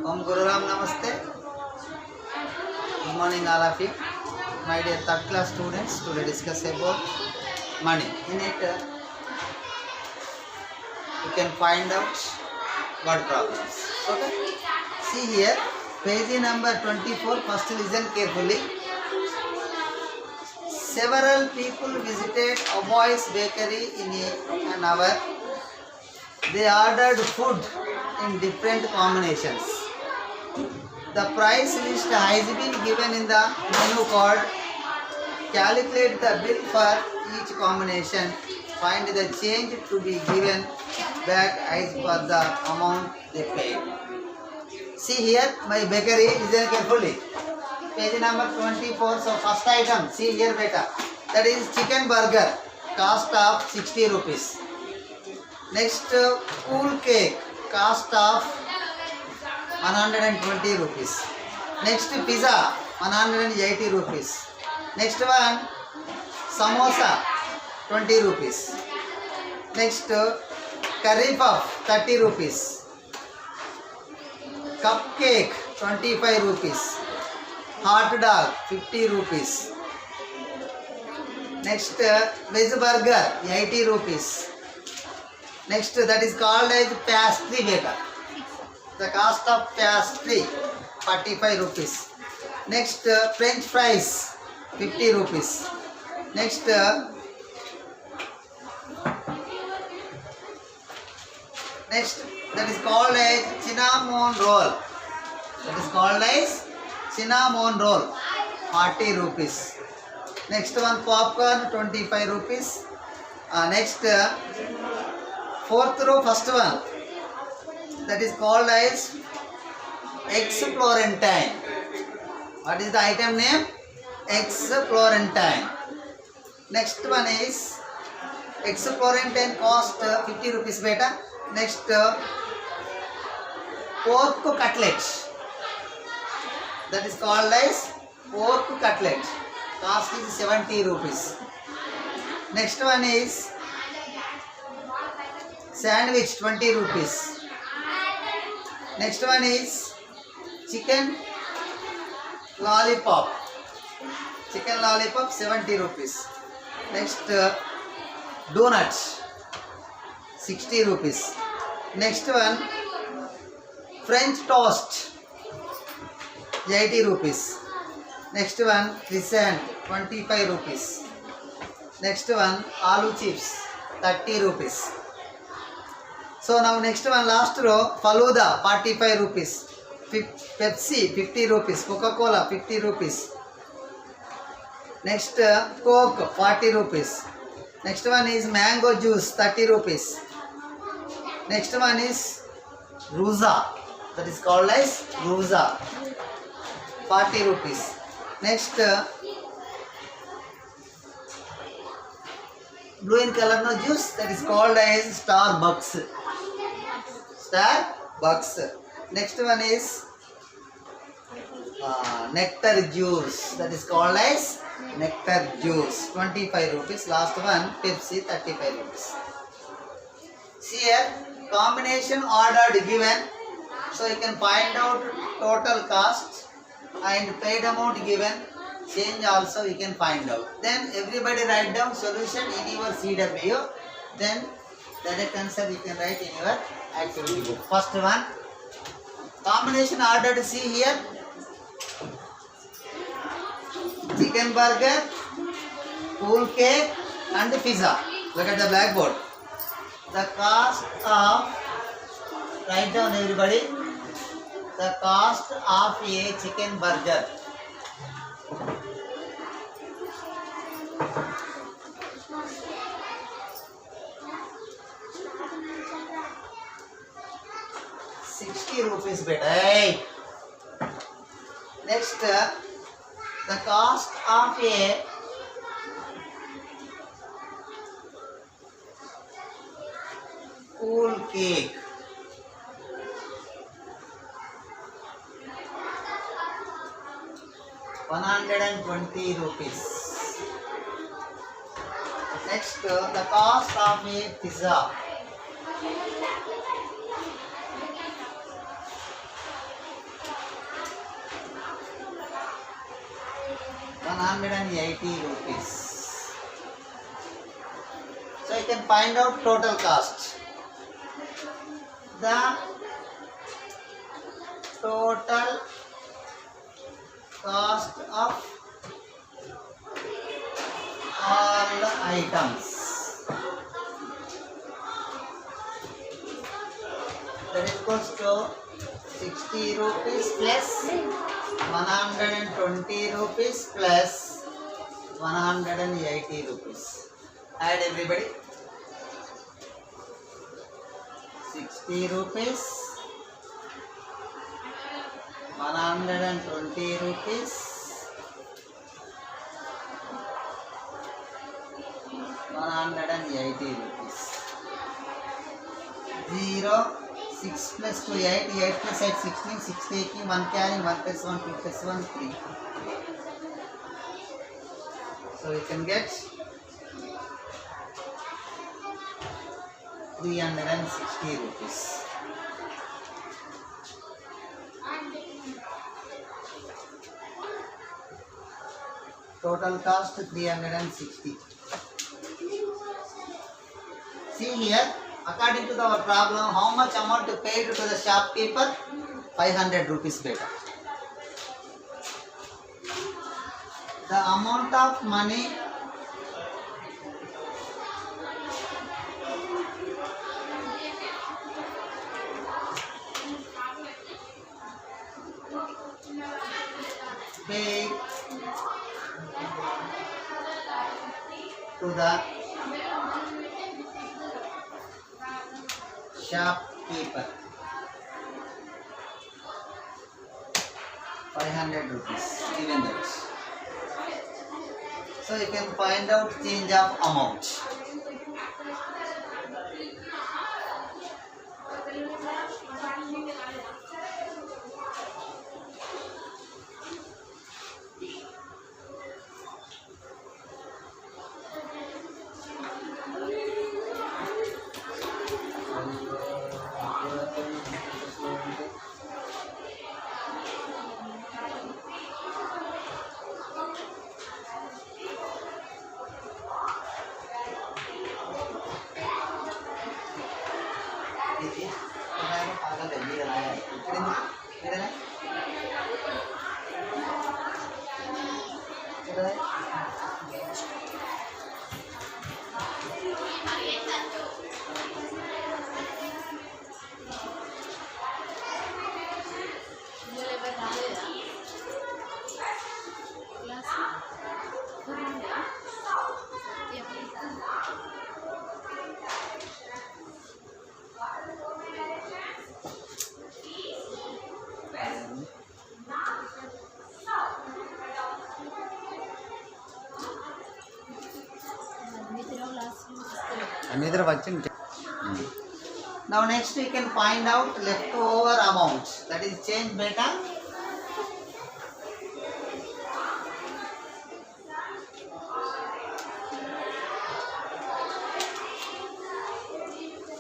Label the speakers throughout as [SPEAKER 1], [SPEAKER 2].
[SPEAKER 1] Om Guru Ram Namaste. Good morning all of you. My dear third class students, today discuss about money. In it, you can find out word problems. Okay? See here, page number 24, first listen carefully. Several people visited Aboy's bakery in an hour. They ordered food in different combinations. The price list has been given in the menu card. Calculate the bill for each combination. Find the change to be given back as per the amount they paid. See here, my bakery, listen carefully. Page number 24. So first item, see here beta. That is chicken burger, cost of 60 rupees. Next, cool cake, cost of 120 rupees. Next, pizza, 180 rupees. Next one, samosa, 20 rupees. Next, curry puff, 30 rupees. Cupcake, 25 rupees. Hot dog, 50 rupees. Next, veg burger, 80 rupees. Next, that is called as pastry beta. The cost of pastry, 45 rupees. Next, French fries, 50 rupees. Next, that is called as cinnamon roll. That is called as cinnamon roll, 40 rupees. Next one, popcorn, 25 rupees. Next, fourth row, first one. That is called as eggs Florentine. What is the item name? Eggs Florentine. Next one is eggs Florentine cost 50 rupees beta. Next, pork cutlet. That is called as pork cutlet. Cost is 70 rupees. Next one is sandwich, 20 rupees. Next one is chicken lollipop. Chicken lollipop, 70 rupees. Next, donuts, 60 rupees. Next one, French toast, 80 rupees. Next one, croissant, 25 rupees. Next one, aloo chips, 30 rupees. So now next one, last row, Faluda, 45 rupees. Pepsi, 50 rupees. Coca-Cola, 50 rupees. Next, Coke, 40 rupees. Next one is mango juice, 30 rupees. Next one is Ruza. That is called as Ruza, 40 rupees. Next, blue in color no juice, that is called as Starbucks. Starbucks. Next one is nectar juice, that is called as nectar juice, 25 rupees. Last one, Pepsi, 35 rupees. See here, combination ordered given, so you can find out total cost and paid amount given, change also you can find out. Then everybody write down solution in your CW, then direct answer you can write in your activity book. First one, combination ordered, see here, chicken burger, cool cake and pizza. Look at the blackboard. The cost of, write down everybody, the cost of a chicken burger. ₹60 beta. Hey. Next, the cost of a cool cake. ₹120. Next, the cost of a pizza. 180 rupees. So you can find out total cost. The total cost of all the items, that is equals to 60 rupees plus 120 rupees plus 180 rupees. Add everybody. 60 rupees, 120 rupees, 180 rupees. 0, 6 plus 2, 8, 8 plus 8, 16, 6 taking 1 carrying, 1 plus 1, 2 plus 1, 3. So you can get 360 rupees. Total cost 360. See here, according to our problem, how much amount you paid to the shopkeeper? 500 rupees beta. The amount of money paid to the shopkeeper, 500 rupees, given that. So you can find out change of amount. Now next we can find out leftover amount, that is change beta.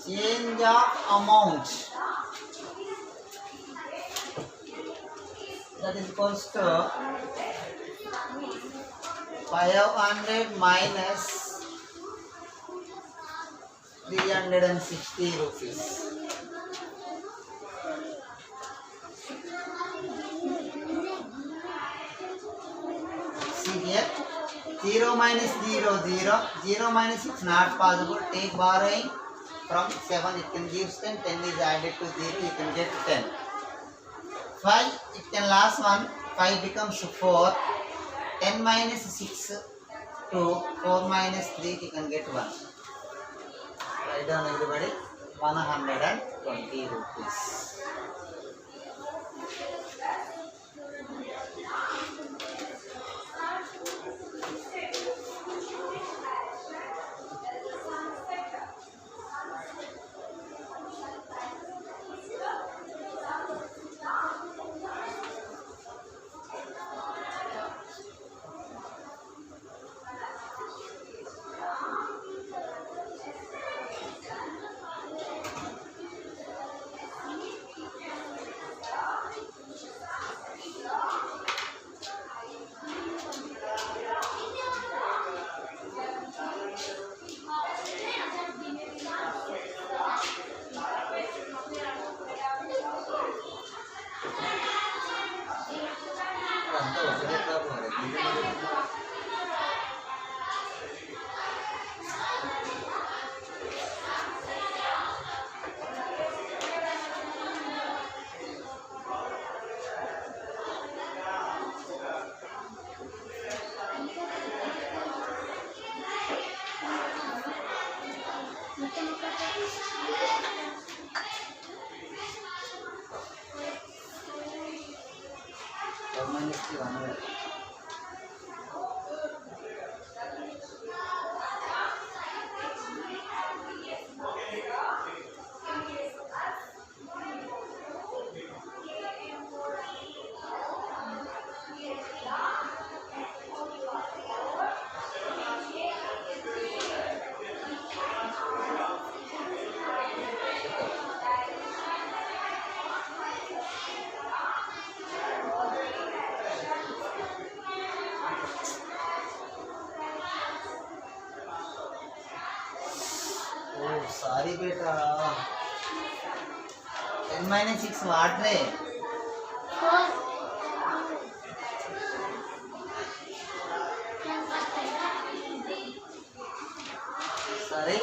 [SPEAKER 1] Change of amount, that is equals to 500 minus 360 rupees. See here, 0 minus 0, 0, 0 minus 6 not possible. Take borrowing from 7, it can give 10, 10 is added to 0, you can get 10. 5, it can last 1, 5 becomes 4, 10 minus 6, 2, 4 minus 3, you can get 1. Write down everybody, 120 rupees. 4 minus 3 100. Oh, sorry beta. 10 minus 6 what रे?
[SPEAKER 2] 4.
[SPEAKER 1] Sorry.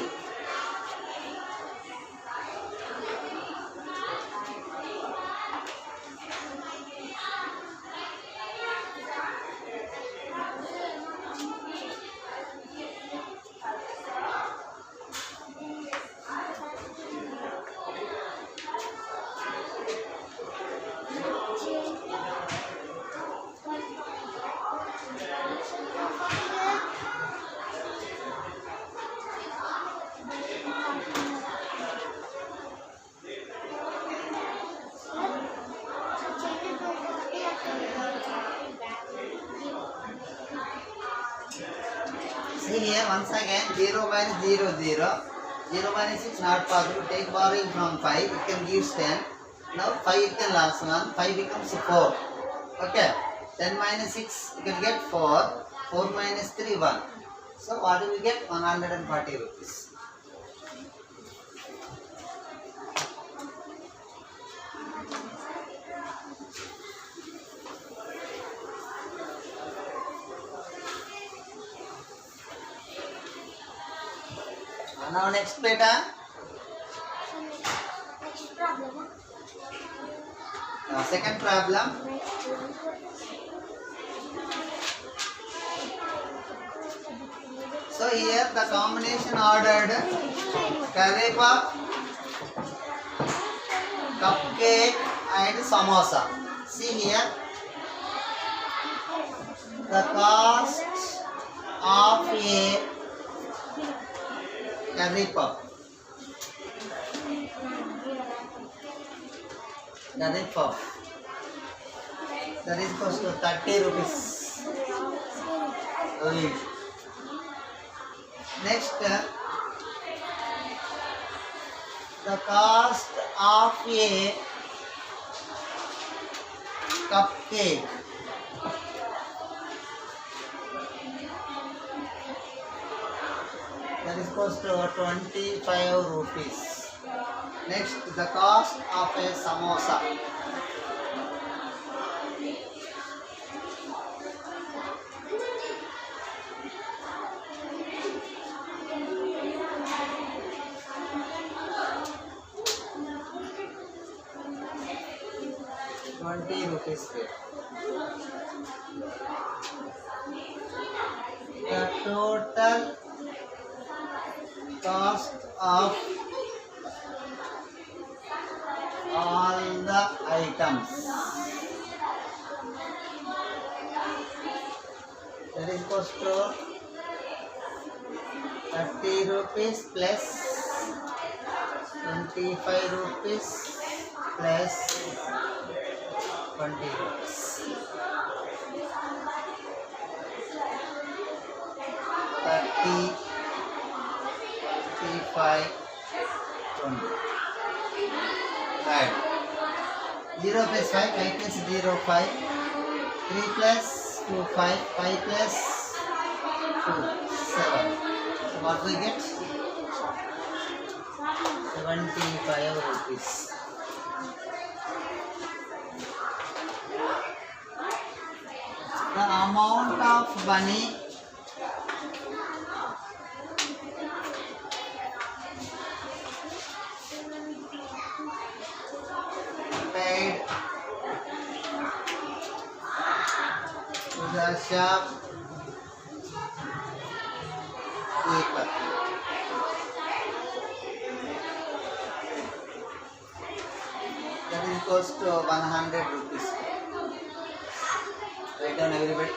[SPEAKER 1] See here once again 0 minus 0 0. 0 minus 6 not possible. Take borrowing from 5. It can give 10. Now 5 it can last 1. 5 becomes 4. Okay. 10 minus 6 you can get 4. 4 minus 3 1. So what do we get? 140 rupees. Now next beta.
[SPEAKER 2] Next problem.
[SPEAKER 1] Second problem. So here the combination ordered curry puff, cupcake and samosa. See here the cost of a curry puff. Curry puff. That is cost to 30 rupees. Wait. Next, the cost of a cupcake. That is cost to 25 rupees. Next, the cost of a samosa. ₹20. The total cost of all the items, that is cost to 30 rupees plus 25 rupees plus 20 rupees. 30, 35, 20. Right. 0 plus 5, 5 plus 0, 5. 3 plus 2, 5. 5 plus 2, 7. So what we get? 75 rupees. The amount of money paid to the shop keeper. That is cost to 100 rupees. Write down everybody.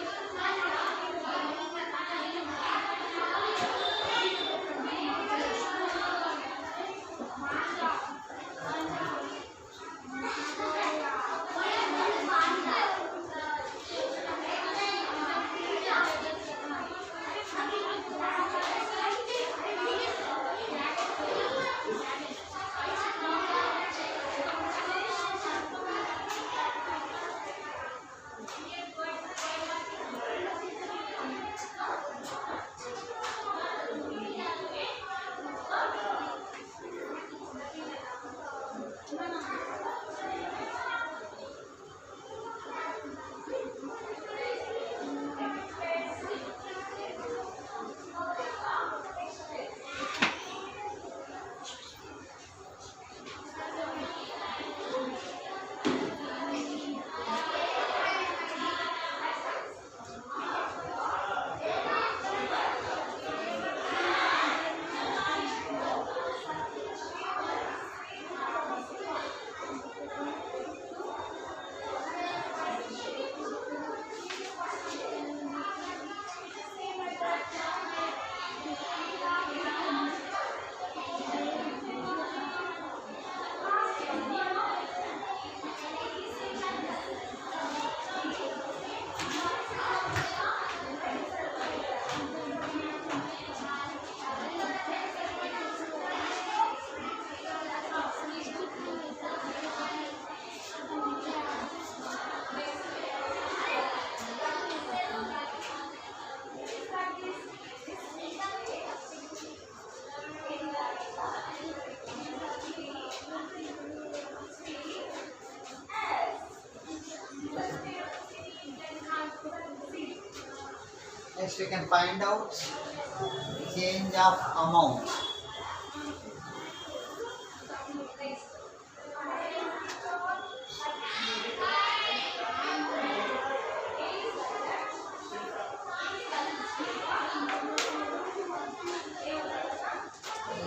[SPEAKER 1] Next we can find out change of amount.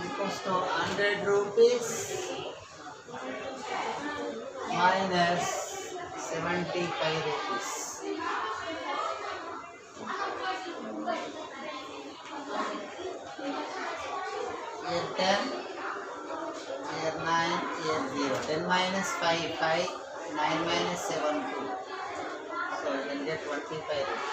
[SPEAKER 1] Equals to 100 rupees minus 75 rupees. Here 10, here 9, here 0. 10 minus 5, 5, 9 minus 7, 2. So you can get 25 rupees.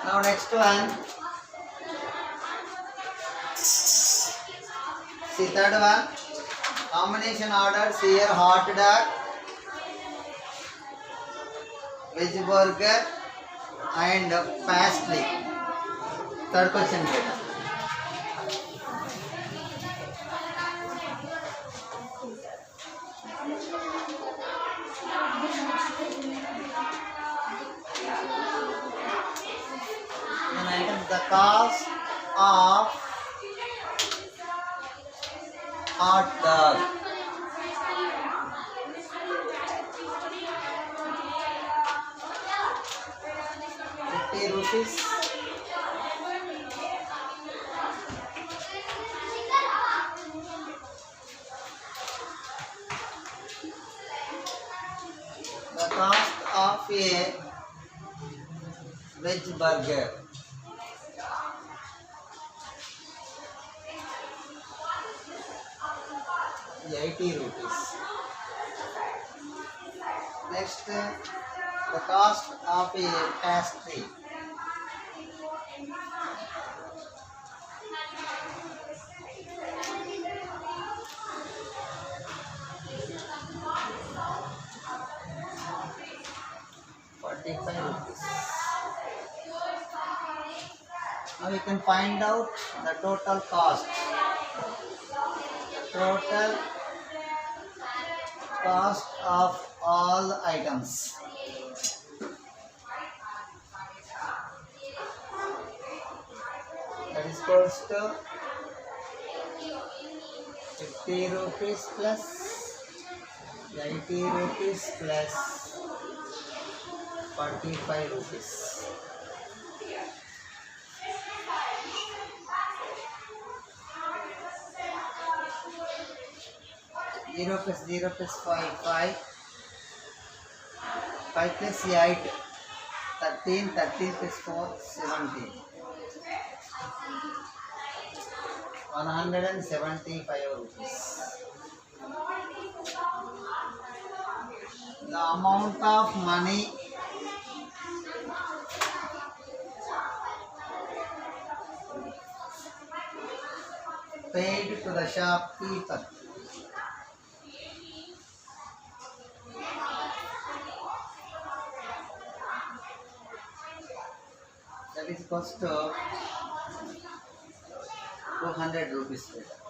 [SPEAKER 1] Now next one. See third one. Combination orders here: hot dog, veg burger, and pastry. Third question. An item the cost of hot dog? ₹50. The cost of a veg burger? ₹80. Next, the cost of a pastry? ₹45. Now you can find out the total cost. Total cost of all the items. That is equals to ₹50 plus ₹80 plus ₹45. 0 plus 0 plus 5, 5. 5 plus 8, 13, 13 plus 4, 17. ₹175. The amount of money paid to the shopkeeper. That is cost to ₹200.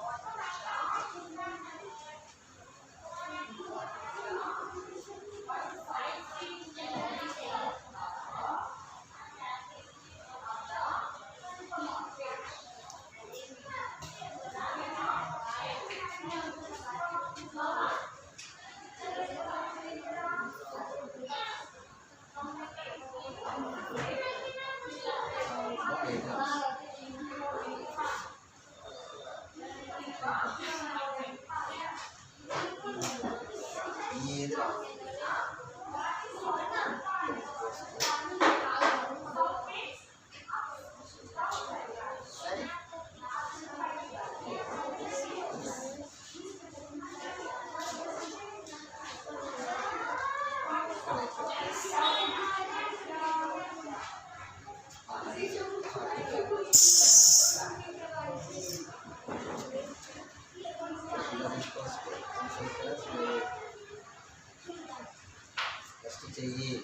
[SPEAKER 1] चाहिए.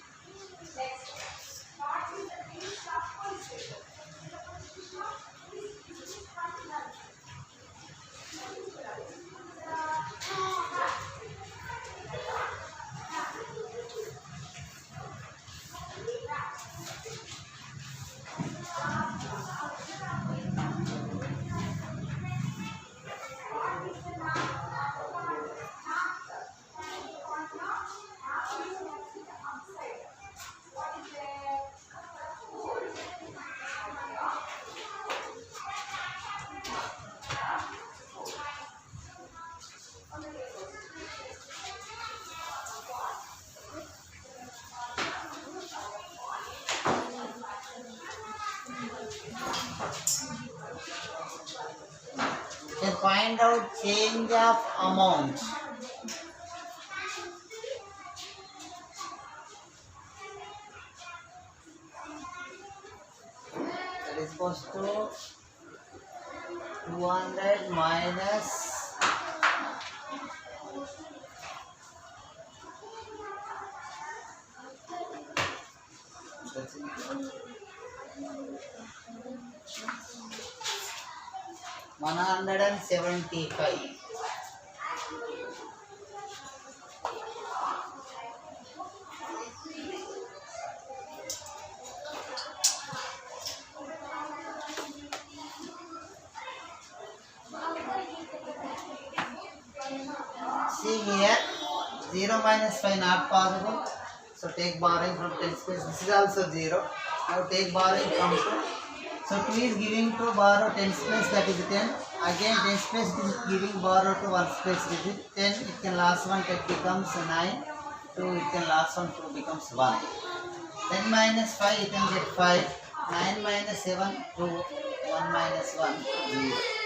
[SPEAKER 1] Then find out change of amount. That is equals to 200 minus that's it. 175. See here, 0 minus 5 not possible. So take borrowing from 10 space. This is also 0. Now take borrowing from 2. So 2 is giving to borrow 10 space, that is 10. Again 10 space is giving borrow to 1 space, this is 10. It can last 1, it becomes 9. 2, it can last 1, 2 becomes 1. 10 minus 5, you can get 5. 9 minus 7, 2. 1 minus 1, 0.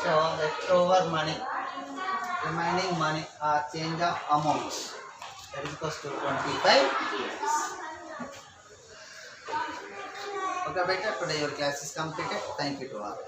[SPEAKER 1] So leftover money, remaining money or change of amount, that is equals to 25 years. Okay, better. Today your class is completed. Thank you to all.